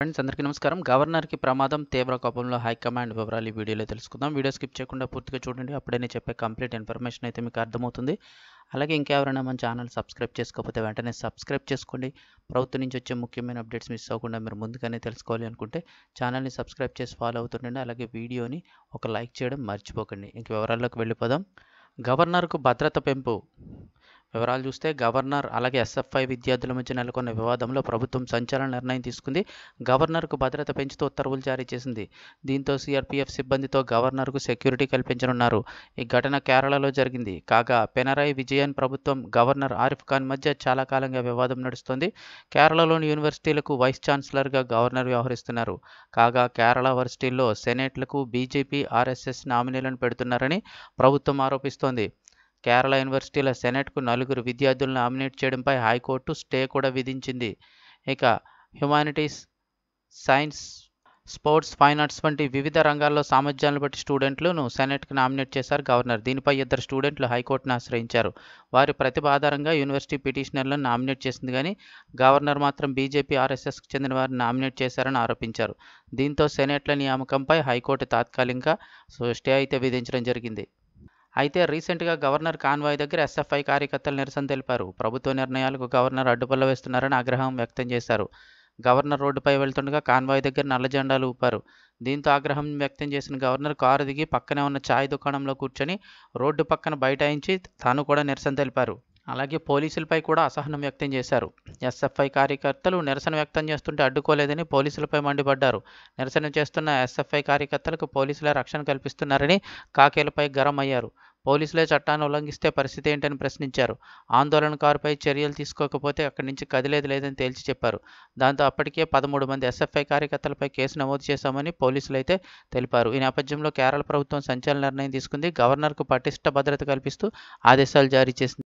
Friends అందరికీ నమస్కారం. గవర్నర్‌కి ప్రమాదం, తీవ్ర కోపంలో హైకమాండ్ వివరాలు ఈ వీడియోలో తెలుసుకుందాం. వీడియో స్కిప్ చేయకుండా పూర్తిగా చూడండి. అప్పుడే నేను చెప్పే కంప్లీట్ ఇన్ఫర్మేషన్ అయితే మీకు అర్థమవుతుంది. అలాగే ఇంకెవరైనా మన ఛానల్ సబ్స్క్రైబ్ చేసుకోకపోతే వెంటనే సబ్స్క్రైబ్ చేసుకోండి. ప్రభుత్వం నుంచి వచ్చే ముఖ్యమైన అప్డేట్స్ మిస్ అవ్వకుండా మీరు ముందుగానే తెలుసుకోవాలి అనుకుంటే ఛానల్ని సబ్స్క్రైబ్ చేసి ఫాలో అవుతుండండి. అలాగే వీడియోని ఒక లైక్ చేయడం మర్చిపోకండి. ఇంక వివరాల్లోకి వెళ్ళిపోదాం. గవర్నర్కు భద్రత పెంపు. వివరాలు చూస్తే గవర్నర్ అలాగే ఎస్ఎఫ్ఐ విద్యార్థుల మధ్య నెలకొన్న వివాదంలో ప్రభుత్వం సంచలన నిర్ణయం తీసుకుంది. గవర్నర్కు భద్రత పెంచుతూ ఉత్తర్వులు జారీ చేసింది. దీంతో సిఆర్పీఎఫ్ సిబ్బందితో గవర్నర్కు సెక్యూరిటీ కల్పించనున్నారు. ఈ ఘటన కేరళలో జరిగింది. కాగా పినరాయి విజయన్ ప్రభుత్వం గవర్నర్ ఆరిఫ్ ఖాన్ మధ్య చాలా కాలంగా వివాదం నడుస్తోంది. కేరళలోని యూనివర్సిటీలకు వైస్ ఛాన్సలర్గా గవర్నర్ వ్యవహరిస్తున్నారు. కాగా కేరళ వర్సిటీల్లో సెనేట్లకు బీజేపీ, ఆర్ఎస్ఎస్ నామినీలను పెడుతున్నారని ప్రభుత్వం ఆరోపిస్తోంది. కేరళ యూనివర్సిటీల సెనెట్కు 4 విద్యార్థులను నామినేట్ చేయడంపై హైకోర్టు స్టే కూడా విధించింది. ఇక humanities, science, sports, fine arts వంటి వివిధ రంగాల్లో సామర్థ్యాలను బట్టి స్టూడెంట్లను సెనెట్కి నామినేట్ చేశారు గవర్నర్. దీనిపై 2 స్టూడెంట్లు హైకోర్టును ఆశ్రయించారు. వారి ప్రతిభ ఆధారంగా యూనివర్సిటీ పిటిషనర్లను నామినేట్ చేసింది కానీ గవర్నర్ మాత్రం బీజేపీ, ఆర్ఎస్ఎస్కు చెందిన వారిని నామినేట్ చేశారని ఆరోపించారు. దీంతో సెనెట్ల నియామకంపై హైకోర్టు తాత్కాలికంగా స్టే అయితే విధించడం జరిగింది. అయితే రీసెంట్గా గవర్నర్ కాన్వాయ్ దగ్గర ఎస్ఎఫ్ఐ కార్యకర్తలు నిరసన తెలిపారు. ప్రభుత్వ నిర్ణయాలకు గవర్నర్ అడ్డుపల్ల వేస్తున్నారని ఆగ్రహం వ్యక్తం చేశారు. గవర్నర్ రోడ్డుపై వెళ్తుండగా కాన్వాయ్ దగ్గర నల్ల జెండాలు ఊపారు. దీంతో ఆగ్రహం వ్యక్తం చేసిన గవర్నర్ కారు దిగి పక్కనే ఉన్న ఛాయ్ దుకాణంలో కూర్చొని రోడ్డు పక్కన బైఠాయించి తాను కూడా నిరసన తెలిపారు. అలాగే పోలీసులపై కూడా అసహనం వ్యక్తం చేశారు. ఎస్ఎఫ్ఐ కార్యకర్తలు నిరసన వ్యక్తం చేస్తుంటే అడ్డుకోలేదని పోలీసులపై మండిపడ్డారు. నిరసన చేస్తున్న ఎస్ఎఫ్ఐ కార్యకర్తలకు పోలీసులే రక్షణ కల్పిస్తున్నారని కాకేలపై గరం అయ్యారు. పోలీసులే చట్టాన్ని ఉల్లంఘిస్తే పరిస్థితి ఏంటని ప్రశ్నించారు. ఆందోళనకారుపై చర్యలు తీసుకోకపోతే అక్కడి నుంచి కదిలేది లేదని తేల్చి చెప్పారు. దాంతో అప్పటికే 13 మంది ఎస్ఎఫ్ఐ కార్యకర్తలపై కేసు నమోదు చేశామని పోలీసులైతే తెలిపారు. ఈ నేపథ్యంలో కేరళ ప్రభుత్వం సంచలన నిర్ణయం తీసుకుంది. గవర్నర్కు పటిష్ట భద్రత కల్పిస్తూ ఆదేశాలు జారీ చేసింది.